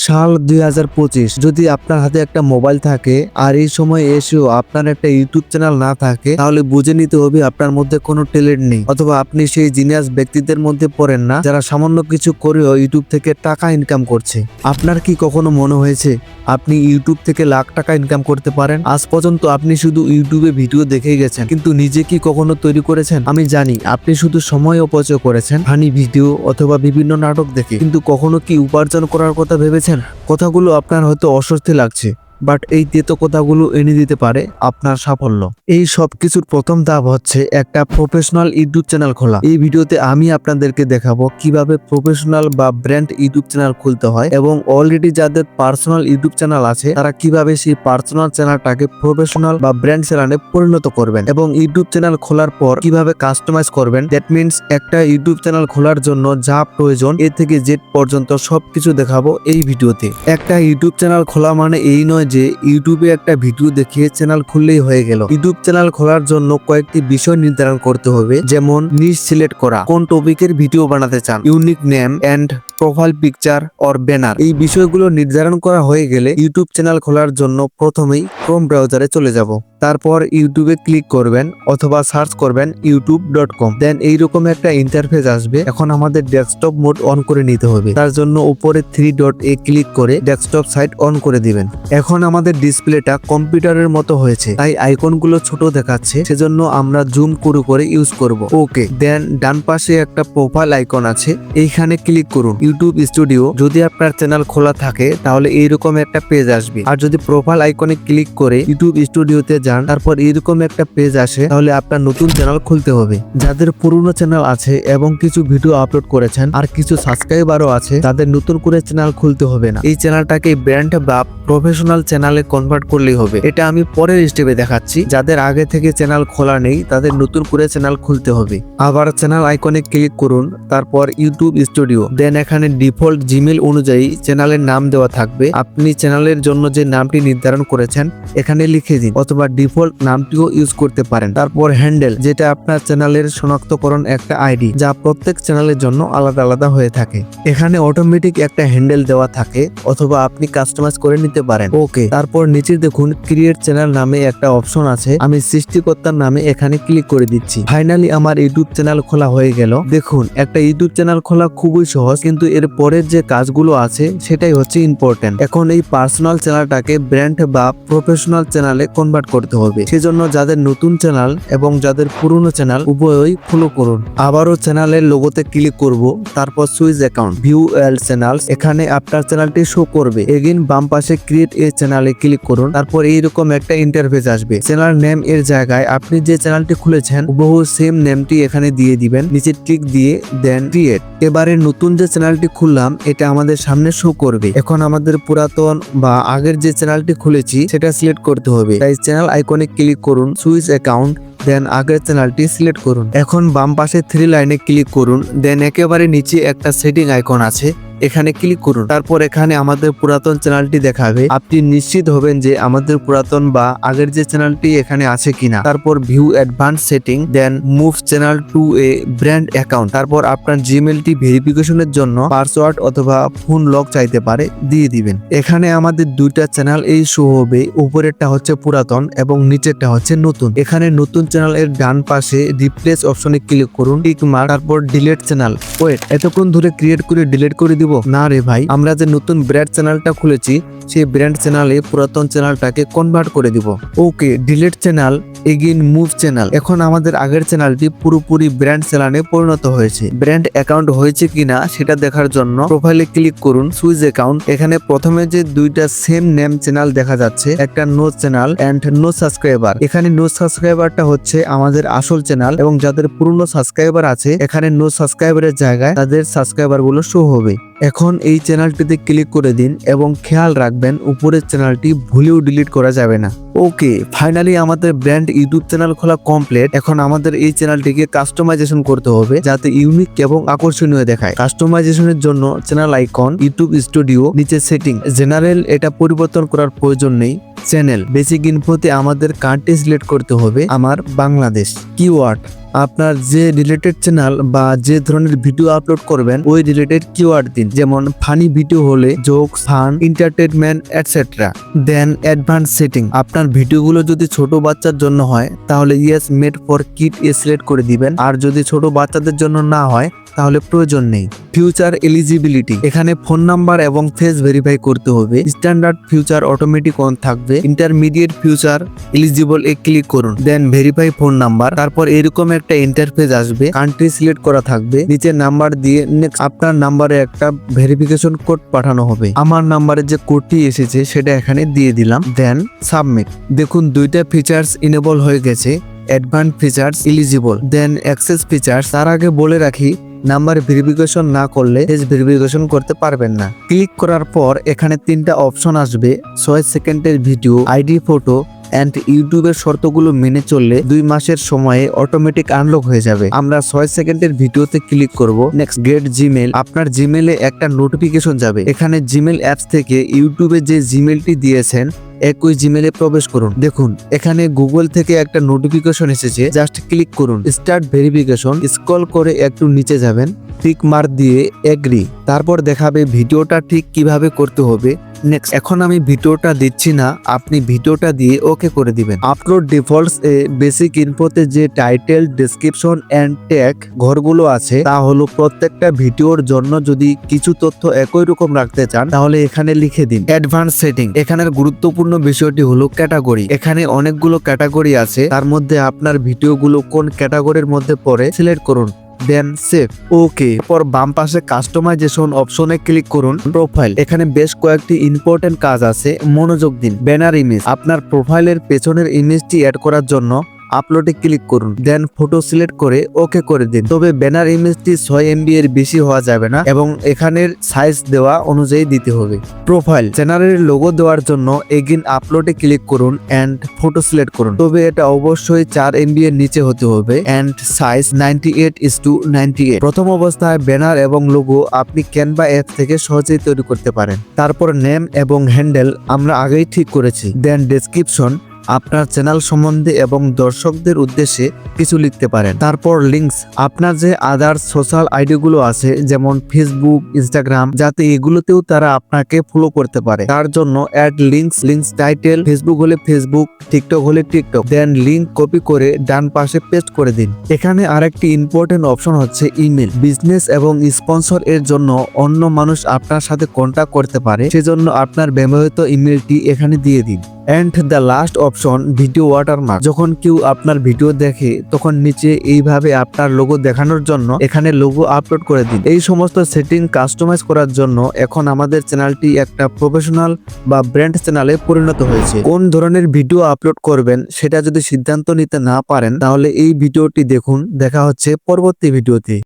সাল 2025। যদি আপনার হাতে একটা মোবাইল থাকে আর এই সময় এসেও আপনার একটা ইউটিউব চ্যানেল না থাকে, তাহলে বুঝে নিতে হবে আপনার মধ্যে কোনো ট্যালেন্ট নেই, অথবা আপনি সেই জিনিয়াস ব্যক্তিদের মধ্যে পড়েন না যারা সামান্য কিছু করেও ইউটিউব থেকে টাকা ইনকাম করছে। আপনার কি কখনো মনে হয়েছে আপনি ইউটিউব থেকে লাখ টাকা ইনকাম করতে পারেন? আজ পর্যন্ত আপনি শুধু ইউটিউবে ভিডিও দেখেই গেছেন, কিন্তু নিজে কি কখনো তৈরি করেছেন? আমি জানি আপনি শুধু সময় অপচয় করেছেন ফানি ভিডিও অথবা বিভিন্ন নাটক দেখে, কিন্তু কখনো কি উপার্জন করার কথা ভেবেছেন? কথাগুলো আপনার হয়তো অস্বস্তি লাগছে, বাট এই তেতো কথাগুলো এনে দিতে পারে আপনার সাফল্য। এই সব কিছুর প্রথম ধাপ হচ্ছে একটা প্রফেশনাল ইউটিউব চ্যানেল খোলা। এই ভিডিওতে আমি আপনাদেরকে দেখাবো কিভাবে প্রফেশনাল বা ব্র্যান্ড ইউটিউব চ্যানেল খুলতে হয়, এবং অলরেডি যাদের পার্সোনাল ইউটিউব চ্যানেল আছে তারা কিভাবে সেই পার্সোনাল চ্যানেলটাকে প্রফেশনাল বা ব্র্যান্ড চ্যানেলে পরিণত করবেন, এবং ইউটিউব চ্যানেল খোলার পর কিভাবে কাস্টমাইজ করবেন। দ্যাট মিনস একটা ইউটিউব চ্যানেল খোলার জন্য যা প্রয়োজন এ থেকে জেড পর্যন্ত সবকিছু দেখাবো এই ভিডিওতে। একটা ইউটিউব চ্যানেল খোলা মানে এই নয় যে ইউটিউবে একটা ভিডিও দেখিয়ে চ্যানেল খুললেই হয়ে গেল। ইউটিউব চ্যানেল খোলার জন্য কয়েকটি বিষয় নির্ধারণ করতে হবে, যেমন নিশ সিলেক্ট করা, কোন টপিকের ভিডিও বানাতে চান, unique name and profile picture or banner. এই বিষয়গুলো নির্ধারণ করা হয়ে গেলে ইউটিউব চ্যানেল খোলার জন্য প্রথমেই ক্রোম ব্রাউজারে চলে যাব। তারপর ইউটিউবে ক্লিক করবেন অথবা সার্চ করবেন youtube.com। দেন এইরকম একটা ইন্টারফেস আসবে। এখন আমাদের ডেস্কটপ মোড অন করে নিতে হবে। তার জন্য উপরে 3 ডট এ ক্লিক করে ডেস্কটপ সাইট অন করে দিবেন। এখন আমাদের ডিসপ্লেটা কম্পিউটারের মতো হয়েছে, তাই আইকনগুলো ছোট দেখাচ্ছে, সেজন্য আমরা জুম করে ইউজ করব। ওকে, দেন ডান পাশে একটা প্রোফাইল আইকন আছে, এইখানে ক্লিক করুন। ইউটিউব স্টুডিও যদি আপনার চ্যানেল খোলা থাকে তাহলে এইরকম একটা পেজ আসবে, আর যদি প্রোফাইল আইকনে ক্লিক করে ইউটিউব স্টুডিওতে যান তারপর এইরকম একটা পেজ আসে, তাহলে আপনার নতুন চ্যানেল খুলতে হবে। যাদের পুরনো চ্যানেল আছে এবং কিছু ভিডিও আপলোড করেছেন আর কিছু সাবস্ক্রাইবারও আছে, তাদের নতুন করে চ্যানেল খুলতে হবে না। এই চ্যানেলটাকে ব্র্যান্ড বা প্রফেশনাল চ্যানেলে কনভার্ট করলেই হবে। এটা আমি পরের স্টেপে দেখাচ্ছি। যাদের আগে থেকে চ্যানেল খোলা নেই তাদের নতুন করে চ্যানেল খুলতে হবে। আবার চ্যানেল আইকনে ক্লিক করুন, তারপর ইউটিউব স্টুডিও। দেন এখানে ডিফল্ট জিমেল অনুযায়ী চ্যানেলের নাম দেওয়া থাকবে। আপনি চ্যানেলের জন্য যে নামটি নির্ধারণ করেছেন এখানে লিখে দিন, অথবা ডিফল্ট নামটিও ইউজ করতে পারেন। তারপর হ্যান্ডেল, যেটা আপনার চ্যানেলের শনাক্তকরণ একটা আইডি, যা প্রত্যেক চ্যানেলের জন্য আলাদা আলাদা হয়ে থাকে। এখানে অটোমেটিক একটা হ্যান্ডেল দেওয়া থাকে, অথবা আপনি কাস্টমাইজ করে নিতে পারেন। ওকে, তারপর নিচে দেখুন ক্রিয়েট চ্যানেল নামে একটা অপশন আছে। আমি সৃষ্টিকর্তার নামে এখানে ক্লিক করে দিচ্ছি। ফাইনালি আমার ইউটিউব চ্যানেল খোলা হয়ে গেল। দেখুন, একটা ইউটিউব চ্যানেল খোলা খুবই সহজ, কিন্তু এর পরের যে কাজগুলো আছে সেটাই হচ্ছে ইম্পর্টেন্ট। এখন এই পার্সোনাল চ্যানেলটাকে ব্র্যান্ড বা প্রফেশনাল চ্যানেলে কনভার্ট করতে হবে। সেজন্য যাদের নতুন চ্যানেল এবং যাদের পুরনো চ্যানেল উভয়ই ফলো করুন। আবারও চ্যানেলের লোগোতে ক্লিক করব, তারপর switch account, view all channels. এখানে আপনার চ্যানেলটি শো করবে। এগেইন বাম পাশে ক্রিয়েট এ চ্যানেলে ক্লিক করুন। তারপর এইরকম একটা ইন্টারফেস আসবে। চ্যানেল নেম এর জায়গায় আপনি যে চ্যানেলটি খুলেছেন হুবহু সেম নেমটি এখানে দিয়ে দিবেন, নিচে ক্লিক দিয়ে দেন ক্রিয়েট। এবারে নতুন যে চ্যানেলটি খুললাম এটা আমাদের সামনে শো করবে। এখন আমাদের পুরাতন বা আগের যে চ্যানেলটি খুলেছি সেটা সিলেক্ট করতে হবে। তাই চ্যানেল আইকনে ক্লিক করুন, সুইচ অ্যাকাউন্ট, দেন আগের চ্যানেলটি সিলেক্ট করুন। এখন বাম পাশে 3 লাইনে ক্লিক করুন। দেন একেবারে নিচে একটা সেটিং আইকন আছে, এখানে ক্লিক করুন। তারপর এখানে আমাদের পুরাতন চ্যানেলটি দেখাবে। আপনি নিশ্চিত হবেন যে আমাদের পুরাতন বা আগের যে চ্যানেলটি এখানে আছে কিনা। তারপর view advance setting, then move channel to a brand account. তারপর আপনার জিমেলটি ভেরিফিকেশনের জন্য পাসওয়ার্ড অথবা ফোন লক চাইতে পারে, দিয়ে দিবেন। এখানে আমাদের দুইটা চ্যানেল এই শো হবে। উপরেরটা হচ্ছে পুরাতন এবং নিচেরটা হচ্ছে নতুন। এখানে নতুন চ্যানেল এর ডান পাশে রিপ্লেস অপশনে ক্লিক করুন, টিক মার্ক, তারপর ডিলিট চ্যানেল। ওয়েট, এতক্ষণ ধরে ক্রিয়েট করে ডিলিট করে দিব না রে ভাই, আমরা যে নতুন ব্র্যান্ড চ্যানেলটা খুলেছি সেই ব্র্যান্ড চ্যানেলে পুরাতন চ্যানেলটাকে কনভার্ট করে দিব। Okay, delete channel, again move channel. এখন আমাদের আগের চ্যানেলটি পুরোপুরি ব্র্যান্ড চ্যানেলে পরিণত হয়েছে। ব্র্যান্ড অ্যাকাউন্ট হয়েছে কিনা সেটা দেখার জন্য প্রোফাইলে ক্লিক করুন, সুইচ অ্যাকাউন্ট। এখানে প্রথমে যে দুইটা সেম নেম চ্যানেল দেখা যাচ্ছে, একটা no channel and no subscriber. এখানে নো সাবস্ক্রাইবারটা হচ্ছে আমাদের আসল চ্যানেল, এবং যাদের পুরনো সাবস্ক্রাইবার আছে এখানে নো সাবস্ক্রাইবারের জায়গায় তাদের সাবস্ক্রাইবার গুলো শো হবে। এখন এই চ্যানেলটিতে ক্লিক করে দিন এবং খেয়াল রাখবেন উপরের চ্যানেলটি ভুলেও ডিলিট করা যাবে না। ওকে, ফাইনালি আমাদের ব্র্যান্ড ইউটিউব চ্যানেল খোলা কমপ্লিট। এখন আমাদের এই চ্যানেলটিকে কাস্টমাইজেশন করতে হবে যাতে ইউনিক এবং আকর্ষণীয় দেখায়। কাস্টমাইজেশনের জন্য চ্যানেল আইকন, ইউটিউব স্টুডিও, নিচে সেটিং, জেনারেল, এটা পরিবর্তন করার প্রয়োজন নেই। চ্যানেল, বেসিক ইনফোতে আমাদের কান্ট্রি সিলেক্ট করতে হবে আমার বাংলাদেশ। কিওয়ার্ড, আপনার যে রিলেটেড চ্যানেল বা যে ধরনের ভিডিও আপলোড করবেন ওই রিলেটেড কিওয়ার্ড দিন, যেমন ফানি ভিডিও হলে jokes, fun, entertainment etcetera. Then advance setting, আপনার ভিডিওগুলো যদি ছোট বাচ্চার জন্য হয় তাহলে yes made for kid select করে দিবেন, আর যদি ছোট বাচ্চাদের জন্য না হয় তাহলে প্রয়োজন নেই। ফিউচার এলিজিবিলিটি, এখানে ফোন নাম্বার এবং ফেস ভেরিফাই করতে হবে। স্ট্যান্ডার্ড ফিউচার অটোমেটিক অন থাকবে। ইন্টারমিডিয়েট ফিউচার এলিজিবল এ ক্লিক করুন, দেন ভেরিফাই ফোন নাম্বার। তারপর এরকম একটা ইন্টারফেস আসবে, কান্ট্রি সিলেক্ট করা থাকবে, নিচে নাম্বার দিয়ে নেক্সট আপনার নাম্বারে একটা ভেরিফিকেশন কোড পাঠানো হবে। আমার নাম্বারে যে কোডটি এসেছে সেটা এখানে দিয়ে দিলাম, দেন সাবমিট। দেখুন দুইটা ফিচার্স ইনেবল হয়ে গেছে, অ্যাডভান্স ফিচার্স এলিজিবল, দেন অ্যাক্সেস ফিচার্স। তার আগে বলে রাখি নাম্বার ভেরিফিকেশন না করলে ফেস ভেরিফিকেশন করতে পারবেন না। ক্লিক করার পর এখানে তিনটা অপশন আসবে, 6 সেকেন্ডের ভিডিও, আইডি, ফটো এন্ড ইউটিউবের শর্তগুলো মেনে চললে 2 মাসের সময়ে অটোমেটিক আনলক হয়ে যাবে। আমরা 6 সেকেন্ডের ভিডিওতে ক্লিক করব। নেক্সট গেট জিমেল, আপনার জিমেলে একটা নোটিফিকেশন যাবে। এখানে জিমেল অ্যাপস থেকে ইউটিউবে যে জিমেলটি দিয়েছেন একই জিমেলে প্রবেশ করুন। দেখুন এখানে গুগল থেকে একটা নোটিফিকেশন এসেছে, জাস্ট ক্লিক করুন স্টার্ট ভেরিফিকেশন। স্ক্রল করে একটু নিচে যাবেন, টিক মার্ক দিয়ে এগ্রি, তারপর দেখাবে ভিডিওটা ঠিক কিভাবে করতে হবে। নেক্সট, এখন আমি ভিডিওটা দিচ্ছি না, আপনি ভিডিওটা দিয়ে ওকে করে দিবেন। আপলোড ডিফল্টস এ বেসিক ইনফোতে যে টাইটেল, ডেসক্রিপশন এন্ড ট্যাগ ঘরগুলো আছে তা হলো প্রত্যেকটা ভিডিওর জন্য যদি কিছু তথ্য একই রকম রাখতে চান তাহলে এখানে লিখে দিন। অ্যাডভান্স সেটিং, এখানের গুরুত্বপূর্ণ বিষয়টি হলো ক্যাটাগরি। এখানে অনেকগুলো ক্যাটাগরি আছে, তার মধ্যে আপনার ভিডিওগুলো কোন ক্যাটাগরির মধ্যে পড়ে সিলেক্ট করুন, দেন সেভ। ওকে, পর বাম পাশে কাস্টমাইজেশন অপশনে ক্লিক করুন। প্রোফাইল, এখানে বেশ কয়েকটি ইম্পর্টেন্ট কাজ আছে, মনোযোগ দিন। ব্যানার ইমেজ, আপনার প্রোফাইলের পেছনের ইমেজটি অ্যাড করার জন্য আপলোডে ক্লিক করুন, দেন ফটো সিলেক্ট করে ওকে করে দিন। তবে ব্যানার ইমেজটি 6 MB এর বেশি হওয়া যাবে না এবং এখানের সাইজ দেওয়া অনুযায়ী দিতে হবে। প্রোফাইল, চ্যানেলের লোগো দেওয়ার জন্য এগেইন আপলোডে ক্লিক করুন এন্ড ফটো সিলেক্ট করুন, তবে এটা অবশ্যই 4 MB এর নিচে হতে হবে এন্ড সাইজ 98:98। প্রথম অবস্থায় ব্যানার এবং লোগো আপনি ক্যানভা অ্যাপ থেকে সহজেই তৈরি করতে পারেন। তারপর নেম এবং হ্যান্ডেল আমরা আগেই ঠিক করেছি। দেন ডেসক্রিপশন, আপনার চ্যানেল সম্বন্ধে এবং দর্শকদের উদ্দেশ্যে কিছু লিখতে পারেন। তারপর লিঙ্কস, আপনার যে আদার সোশ্যাল আইডিগুলো আছে যেমন ফেসবুক, ইনস্টাগ্রাম, যাতে এগুলোতেও তারা আপনাকে ফলো করতে পারে তার জন্য add links. Links title, Facebook হলে ফেসবুক, টিকটক হলে টিকটক, দেন লিঙ্ক কপি করে ডান পাশে পেস্ট করে দিন। এখানে আরেকটি ইম্পর্টেন্ট অপশন হচ্ছে ইমেল। বিজনেস এবং স্পন্সর এর জন্য অন্য মানুষ আপনার সাথে কন্ট্যাক্ট করতে পারে, সেজন্য আপনার ব্যবহৃত ইমেলটি এখানে দিয়ে দিন। And the last option video watermark, যখন কেউ আপনার ভিডিও দেখে তখন নিচে এইভাবে আপনার লোগো দেখানোর জন্য এখানে লোগো আপলোড করে দিন। এই সমস্ত সেটিং কাস্টমাইজ করার জন্য এখন আমাদের চ্যানেলটি একটা প্রফেশনাল বা ব্র্যান্ড চ্যানেলে পরিণত হয়েছে। কোন ধরনের ভিডিও আপলোড করবেন সেটা যদি সিদ্ধান্ত নিতে না পারেন তাহলে এই ভিডিওটি দেখুন। দেখা হচ্ছে পরবর্তী ভিডিওতে।